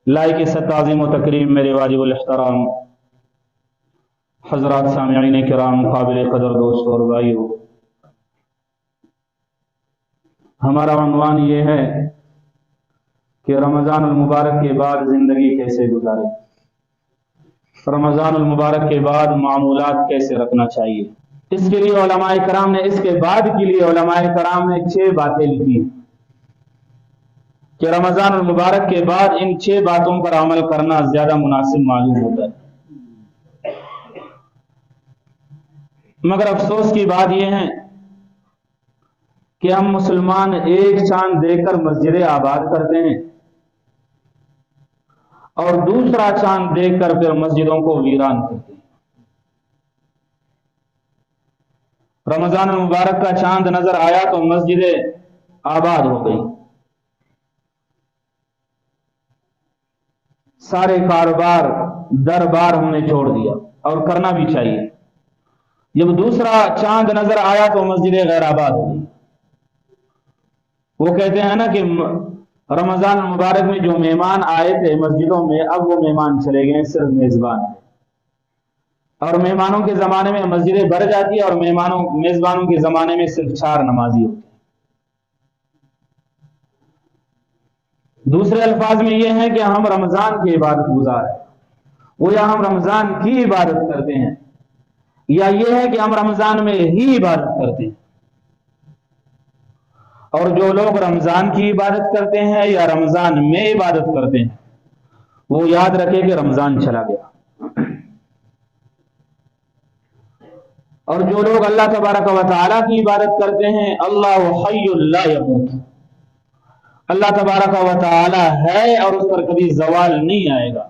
लायक सत्ताज़ीम व तकरीम मेरे वाजिब अल-एहतराम हज़रात सामिईन किराम, काबिल कदर दोस्त और भाइयों, हमारा उन्वान ये है कि रमज़ान मुबारक के बाद ज़िंदगी कैसे गुजारें, रमज़ान मुबारक के बाद मामूलात कैसे रखना चाहिए। इसके लिए उलमाए कराम ने, इसके बाद के लिए उलमाए कराम ने 6 बातें लिखी कि रमज़ान मुबारक के बाद इन 6 बातों पर अमल करना ज्यादा मुनासिब मालूम होता है। मगर अफसोस की बात यह है कि हम मुसलमान एक चांद देकर मस्जिदें आबाद करते हैं और दूसरा चांद देखकर फिर मस्जिदों को वीरान करते हैं। रमजान मुबारक का चांद नजर आया तो मस्जिदें आबाद हो गई, सारे कारोबार दरबार हमने छोड़ दिया और करना भी चाहिए। जब दूसरा चांद नजर आया तो मस्जिदें गैर आबाद हो गई। वो कहते हैं ना कि रमजान मुबारक में जो मेहमान आए थे मस्जिदों में, अब वो मेहमान चले गए, सिर्फ मेजबान है। और मेहमानों के जमाने में मस्जिदें भर जाती है और मेजबानों के जमाने में सिर्फ 4 नमाजी होते हैं। दूसरे अल्फाज में यह है कि हम रमजान की इबादत गुजार है, वो या हम रमजान की इबादत करते हैं, या यह है कि हम रमजान में ही इबादत करते हैं। और जो लोग रमजान की इबादत करते हैं या रमजान में इबादत करते हैं, वो याद रखे कि रमजान चला गया। और जो लोग अल्लाह तबारक व तआला की इबादत करते हैं, अल्लाह हय्युल ला यमूत, अल्लाह तबारक व तआला है और उस पर कभी जवाल नहीं आएगा।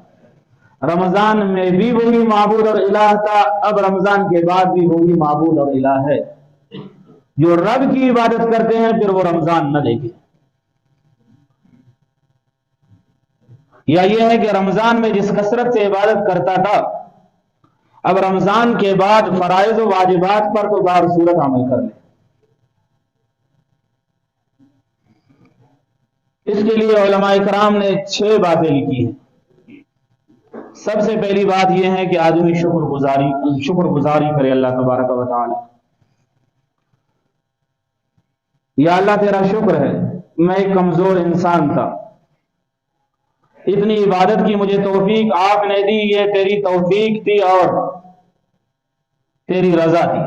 रमजान में भी वही माबूद और इलाह था, अब रमजान के बाद भी वही माबूद और इलाह है। जो रब की इबादत करते हैं फिर वो रमजान न देखे। या यह है कि रमजान में जिस कसरत से इबादत करता था, अब रमजान के बाद फराइज व वाजिबात पर तो बार सूरत अमल कर ले। इसके लिए उलमाए कराम ने 6 बातें लिखी हैं। सबसे पहली बात यह है कि आदमी शुक्रगुजारी करे अल्लाह तबारक व तआला। या अल्लाह तेरा शुक्र है, मैं एक कमजोर इंसान था, इतनी इबादत की मुझे तौफीक आपने दी, ये तेरी तौफीक थी और तेरी रजा थी।